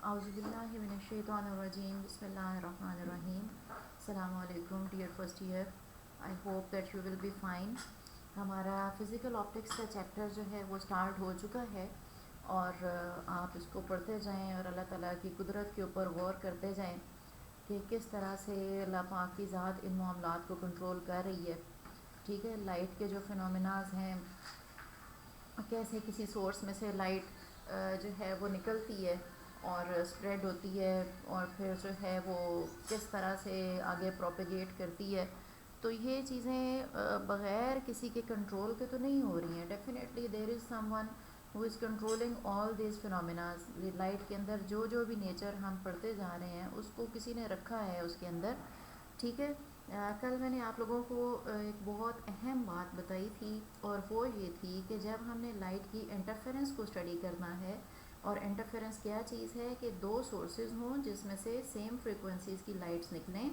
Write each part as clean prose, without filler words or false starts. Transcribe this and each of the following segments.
Auzubillahiminash-shaytanir-rajim. Bismillahir-rahmanir-rahim. Assalamu alaikum dear first year. I hope that you will be fine. हमारा physical optics का chapter जो है वो start हो चुका है और आप इसको पढ़ते जाएं और अल्लाह ताला की कुदरत के ऊपर गौर करते जाएं कि किस तरह से अल्लाह पाक की ज़ात इन मामलात को कंट्रोल कर रही है। ठीक है, लाइट के जो फिनोमेनाज हैं, कैसे किसी सोर्स में से लाइट जो है वो निकलती है और स्प्रेड होती है और फिर जो है वो किस तरह से आगे प्रोपेगेट करती है। तो ये चीज़ें बग़ैर किसी के कंट्रोल के तो नहीं हो रही हैं। Definitely there is someone who is controlling all this phenomenas. Light के अंदर जो भी नेचर हम पढ़ते जा रहे हैं उसको किसी ने रखा है उसके अंदर। ठीक है, कल मैंने आप लोगों को एक बहुत अहम बात बताई थी और वो ये थी कि जब हमने लाइट की इंटरफेरेंस को स्टडी करना है, और इंटरफेरेंस क्या चीज़ है कि दो सोर्सेज हों जिसमें से सेम फ्रीक्वेंसीज़ की लाइट्स निकलें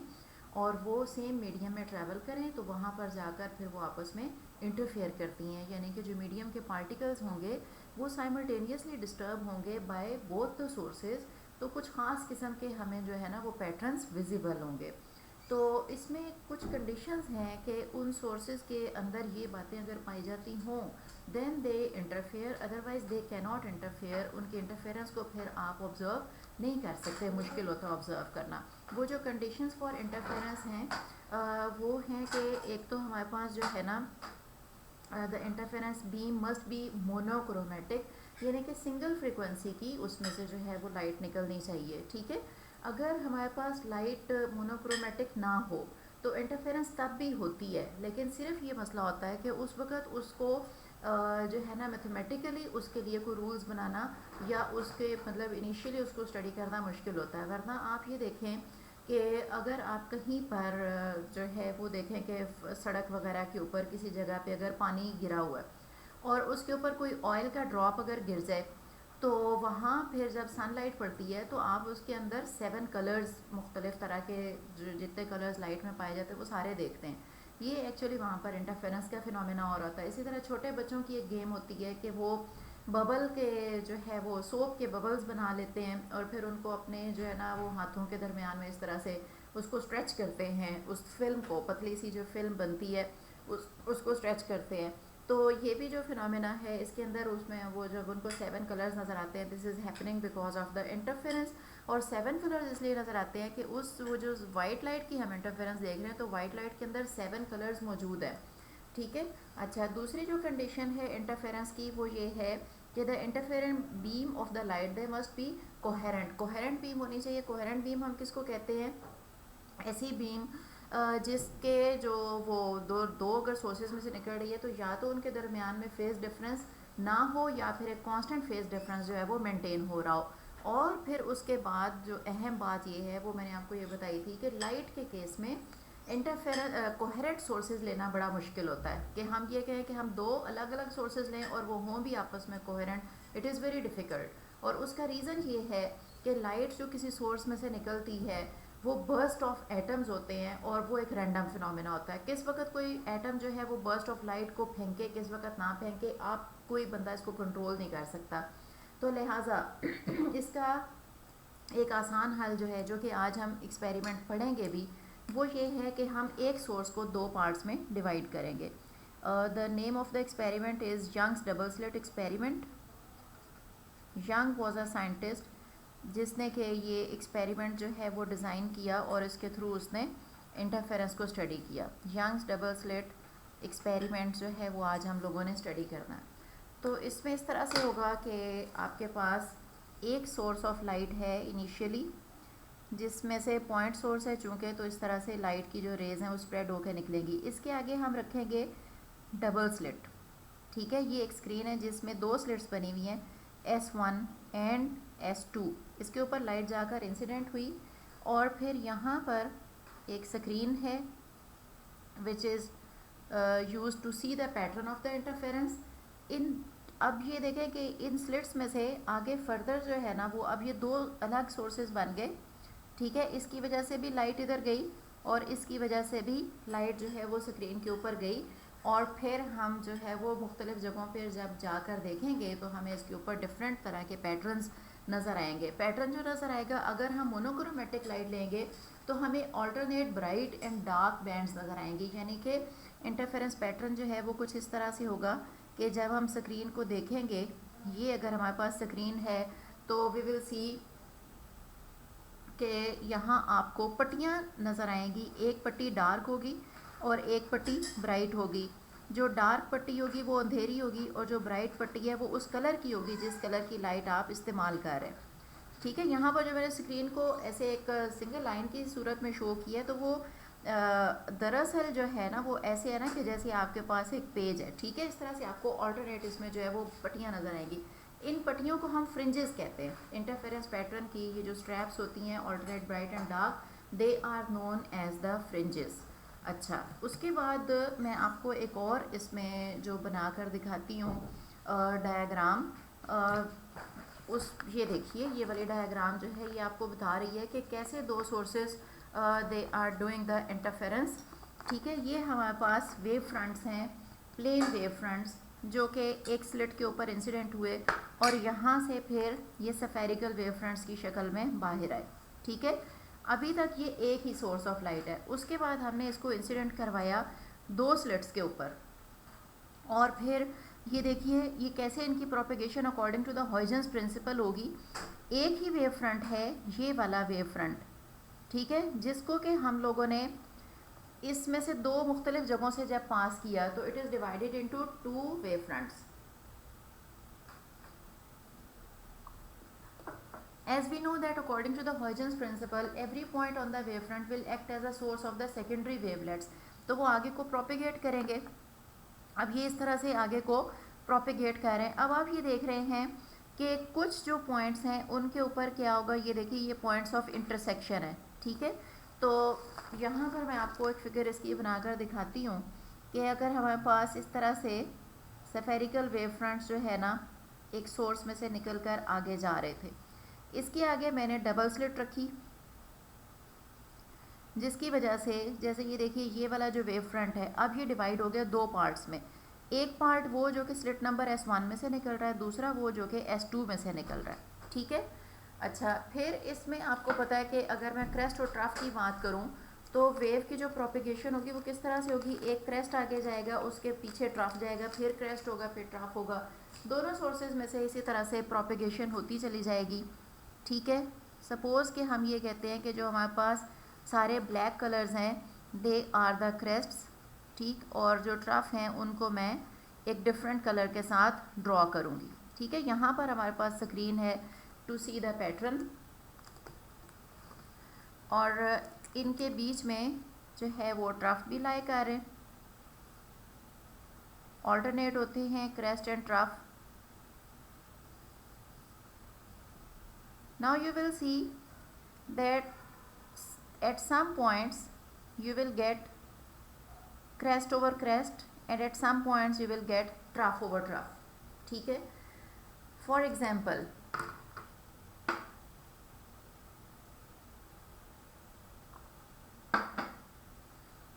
और वो सेम मीडियम में ट्रैवल करें, तो वहाँ पर जाकर फिर वो आपस में इंटरफेयर करती हैं। यानी कि जो मीडियम के पार्टिकल्स होंगे वो साइमल्टेनियसली डिस्टर्ब होंगे बाय बोथ द सोर्सेज। तो कुछ ख़ास किस्म के हमें जो है ना वो पैटर्न्स विजिबल होंगे। तो इसमें कुछ कंडीशंस हैं कि उन सोर्सेज के अंदर ये बातें अगर पाई जाती हों then they interfere, otherwise they can not interfere. उनके इंटरफेरेंस को फिर आप ऑब्ज़र्व नहीं कर सकते, मुश्किल होता है ऑब्ज़र्व करना। वो जो कंडीशंस फॉर इंटरफेरेंस हैं वो हैं कि एक तो हमारे पास जो है ना the interference beam must be monochromatic, यानी कि सिंगल फ्रीक्वेंसी की उसमें से जो है वो लाइट निकलनी चाहिए। ठीक है, अगर हमारे पास लाइट मोनोक्रोमेटिक ना हो तो इंटरफेरेंस तब भी होती है, लेकिन सिर्फ ये मसला होता है कि उस वक़्त उसको जो है ना मैथमेटिकली उसके लिए कोई रूल्स बनाना या उसके मतलब इनिशियली उसको स्टडी करना मुश्किल होता है। वरना आप ये देखें कि अगर आप कहीं पर जो है वो देखें कि सड़क वगैरह के ऊपर किसी जगह पे अगर पानी गिरा हुआ है और उसके ऊपर कोई ऑयल का ड्रॉप अगर गिर जाए, तो वहाँ फिर जब सनलाइट पड़ती है तो आप उसके अंदर 7 कलर्स, मुख्तलिफ़ तरह के जो जितने कलर्स लाइट में पाए जाते हैं वो सारे देखते हैं। ये एक्चुअली वहाँ पर इंटरफेरेंस का फिनोमेना और होता है। इसी तरह छोटे बच्चों की एक गेम होती है कि वो बबल के जो है वो सोप के बबल्स बना लेते हैं और फिर उनको अपने जो है ना वो हाथों के दरमियान में इस तरह से उसको स्ट्रेच करते हैं। उस फिल्म को, पतली सी जो फिल्म बनती है उसको स्ट्रेच करते हैं। तो ये भी जो फिनोमेना है इसके अंदर उसमें वो जब उनको 7 कलर्स नज़र आते हैं, this is happening because of the interference. और 7 कलर्स इसलिए नज़र आते हैं कि उस वो जो वाइट लाइट की हम इंटरफेरेंस देख रहे हैं तो वाइट लाइट के अंदर 7 कलर्स मौजूद है। ठीक है, अच्छा, दूसरी जो कंडीशन है इंटरफेरेंस की वो ये है कि the interferent beam of the light they must be coherent. Coherent beam होनी चाहिए। कोहेरेंट बीम हम किसको कहते हैं? ऐसी बीम जिसके जो वो दो अगर सोर्सेज में से निकल रही है तो या तो उनके दरमियान में फेज डिफरेंस ना हो या फिर एक कांस्टेंट फेज डिफरेंस जो है वो मेंटेन हो रहा हो। और फिर उसके बाद जो अहम बात ये है वो मैंने आपको ये बताई थी कि लाइट के केस में इंटरफेरेंस कोहेरेंट सोर्सेज लेना बड़ा मुश्किल होता है कि हम ये कहें कि हम दो अलग अलग सोर्सेज लें और वो हों भी आपस में coherent, it is very difficult. और उसका रीज़न ये है कि लाइट जो किसी सोर्स में से निकलती है वो बर्स्ट ऑफ एटम्स होते हैं और वो एक रैंडम फिनोमेना होता है। किस वक्त कोई एटम जो है वो बर्स्ट ऑफ लाइट को फेंके, किस वक्त ना फेंके, आप कोई बंदा इसको कंट्रोल नहीं कर सकता। तो लिहाजा इसका एक आसान हल जो है, जो कि आज हम एक्सपेरिमेंट पढ़ेंगे भी, वो ये है कि हम एक सोर्स को दो पार्ट्स में डिवाइड करेंगे। The name of the experiment is Young's double slit experiment. Young was a scientist जिसने कि ये एक्सपेरिमेंट जो है वो डिज़ाइन किया और इसके थ्रू उसने इंटरफेरेंस को स्टडी किया। यंग्स डबल स्लिट एक्सपेरिमेंट जो है वो आज हम लोगों ने स्टडी करना है। तो इसमें इस तरह से होगा कि आपके पास एक सोर्स ऑफ लाइट है इनिशियली, जिसमें से पॉइंट सोर्स है चूँकि, तो इस तरह से लाइट की जो रेज़ हैं वो स्प्रेड होकर निकलेंगी। इसके आगे हम रखेंगे डबल स्लिट। ठीक है, ये एक स्क्रीन है जिसमें दो स्लिट्स बनी हुई हैं, S1 एंड S2। इसके ऊपर लाइट जाकर इंसिडेंट हुई और फिर यहाँ पर एक स्क्रीन है which is use to see the pattern of the interference in. अब ये देखें कि इन स्लिट्स में से आगे फर्दर जो है ना वो अब ये दो अलग सोर्सेज बन गए। ठीक है, इसकी वजह से भी लाइट इधर गई और इसकी वजह से भी लाइट जो है वो स्क्रीन के ऊपर गई। और फिर हम जो है वो मुख्तलिफ़ जगहों पर जब जाकर देखेंगे तो हमें इसके ऊपर डिफरेंट तरह के पैटर्न्स नज़र आएंगे। पैटर्न जो नज़र आएगा, अगर हम मोनोक्रोमेटिक लाइट लेंगे तो हमें alternate bright and dark bands नज़र आएंगी, यानी कि इंटरफेरेंस पैटर्न जो है वो कुछ इस तरह से होगा कि जब हम स्क्रीन को देखेंगे, ये अगर हमारे पास स्क्रीन है तो वी विल सी कि यहाँ आपको पट्टियाँ नज़र आएंगी। एक पट्टी डार्क होगी और एक पट्टी ब्राइट होगी। जो डार्क पट्टी होगी वो अंधेरी होगी और जो ब्राइट पट्टी है वो उस कलर की होगी जिस कलर की लाइट आप इस्तेमाल कर रहे हैं। ठीक है, यहाँ पर जो मैंने स्क्रीन को ऐसे एक सिंगल लाइन की सूरत में शो किया है तो वो दरअसल जो है ना वो ऐसे है ना कि जैसे आपके पास एक पेज है। ठीक है, इस तरह से आपको ऑल्टरनेट इसमें जो है वो पट्टियाँ नज़र आएंगी। इन पट्टियों को हम फ्रिंजेस कहते हैं। इंटरफेरेंस पैटर्न की ये जो स्ट्रैप्स होती हैं alternate bright and dark, they are known as the fringes. अच्छा, उसके बाद मैं आपको एक और इसमें जो बनाकर दिखाती हूँ डायग्राम, उस ये देखिए, ये वाली डायग्राम जो है ये आपको बता रही है कि कैसे दो sources they are doing the interference. ठीक है, ये हमारे पास वेव फ्रंट्स हैं, प्लेन वेव फ्रंट्स जो कि एक स्लिट के ऊपर इंसिडेंट हुए और यहाँ से फिर ये सफेरिकल वेव फ्रंट्स की शक्ल में बाहर आए। ठीक है, अभी तक ये एक ही सोर्स ऑफ लाइट है। उसके बाद हमने इसको इंसिडेंट करवाया दो स्लिट्स के ऊपर और फिर ये देखिए ये कैसे इनकी propagation according to the Huygens principle होगी। एक ही वेव फ्रंट है ये वाला वेव फ्रंट, ठीक है, जिसको कि हम लोगों ने इसमें से दो मुख्तलिफ जगहों से जब पास किया तो it is divided into two wave fronts. As we know that according to the Huygens principle, every point on the wavefront will act as a source of the secondary wavelets. तो वो आगे को प्रोपेगेट करेंगे। अब ये इस तरह से आगे को प्रोपेगेट कर रहे हैं। अब आप ये देख रहे हैं कि कुछ जो पॉइंट्स हैं उनके ऊपर क्या होगा, ये देखिए ये पॉइंट्स ऑफ इंटरसेक्शन है। ठीक है, तो यहाँ पर मैं आपको एक फिगर इसकी बनाकर दिखाती हूँ कि अगर हमारे पास इस तरह से सफेरिकल वेव फ्रंट्स जो है ना एक सोर्स में से निकल कर आगे जा रहे थे, इसके आगे मैंने डबल स्लिट रखी जिसकी वजह से जैसे ये देखिए ये वाला जो वेव फ्रंट है अब ये डिवाइड हो गया दो पार्ट्स में। एक पार्ट वो जो कि स्लिट नंबर S1 में से निकल रहा है, दूसरा वो जो कि S2 में से निकल रहा है। ठीक है, अच्छा, फिर इसमें आपको पता है कि अगर मैं क्रेस्ट और ट्रफ की बात करूं तो वेव की जो प्रोपेगेशन होगी वो किस तरह से होगी, एक क्रेस्ट आगे जाएगा, उसके पीछे ट्रफ जाएगा, फिर क्रेस्ट होगा, फिर ट्रफ होगा। दोनों सोर्सेज में से इसी तरह से प्रोपेगेशन होती चली जाएगी। ठीक है, सपोज़ कि हम ये कहते हैं कि जो हमारे पास सारे ब्लैक कलर्स हैं दे आर द क्रेस्ट्स, ठीक, और जो ट्रफ हैं उनको मैं एक डिफरेंट कलर के साथ ड्रॉ करूँगी। ठीक है, यहाँ पर हमारे पास स्क्रीन है टू सी द पैटर्न और इनके बीच में जो है वो ट्रफ भी लाई कर रहे हैं, ऑल्टरनेट होते हैं crest and trough. Now you will see that at some points you will get crest over crest and at some points you will get trough over trough. ठीक है, for example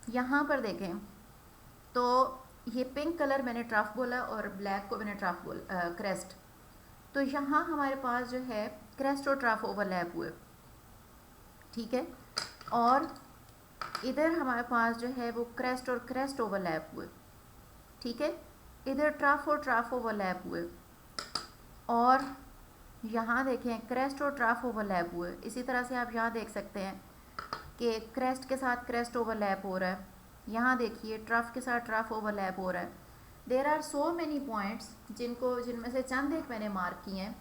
यहाँ पर देखें तो ये पिंक कलर मैंने trough बोला और ब्लैक को मैंने ट्रफ बोला क्रेस्ट। तो यहाँ हमारे पास जो है क्रेस्ट और ट्रफ ओवरलैप हुए। ठीक है, और इधर हमारे पास जो है वो क्रेस्ट और क्रेस्ट ओवरलैप हुए। ठीक है, इधर ट्रफ और ट्रफ ओवरलैप हुए और यहाँ देखें क्रेस्ट और ट्रफ ओवरलैप हुए। इसी तरह से आप यहाँ देख सकते हैं कि क्रेस्ट के साथ क्रेस्ट ओवरलैप हो रहा है, यहाँ देखिए ट्रफ के साथ ट्रफ ओवरलैप हो रहा है। There are so many points जिनमें से चंद एक मैंने मार्क किए हैं।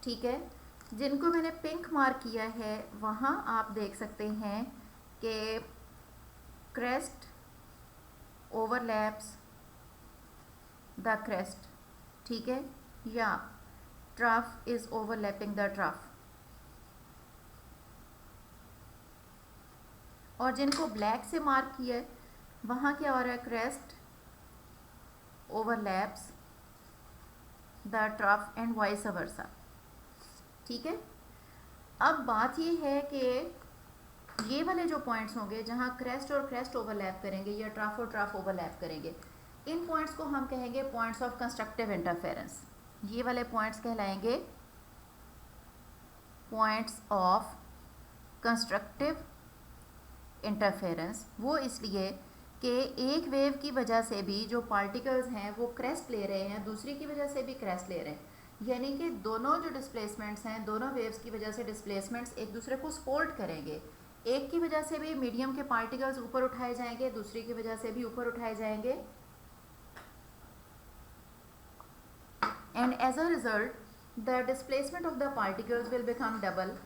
ठीक है, जिनको मैंने पिंक मार्क किया है वहाँ आप देख सकते हैं कि क्रेस्ट ओवरलैप्स द क्रेस्ट, ठीक है, या trough is overlapping the trough. और जिनको ब्लैक से मार्क किया है वहाँ क्या हो रहा है, crest overlaps the trough and vice versa. ठीक है, अब बात ये है कि ये वाले जो पॉइंट्स होंगे जहाँ क्रेस्ट और क्रेस्ट ओवरलैप करेंगे या ट्रफ और ट्रफ ओवरलैप करेंगे, इन पॉइंट्स को हम कहेंगे पॉइंट्स ऑफ कंस्ट्रक्टिव इंटरफेरेंस। ये वाले पॉइंट्स कहलाएंगे पॉइंट्स ऑफ कंस्ट्रक्टिव इंटरफेरेंस, वो इसलिए कि एक वेव की वजह से भी जो पार्टिकल्स हैं वो क्रेस्ट ले रहे हैं, दूसरी की वजह से भी क्रेस्ट ले रहे हैं, यानी कि दोनों जो डिस्प्लेसमेंट्स हैं, दोनों वेव्स की वजह से डिस्प्लेसमेंट्स एक दूसरे को सपोर्ट करेंगे। एक की वजह से भी मीडियम के पार्टिकल्स ऊपर उठाए जाएंगे, दूसरी की वजह से भी ऊपर उठाए जाएंगे, and as a result the displacement of the particles will become double,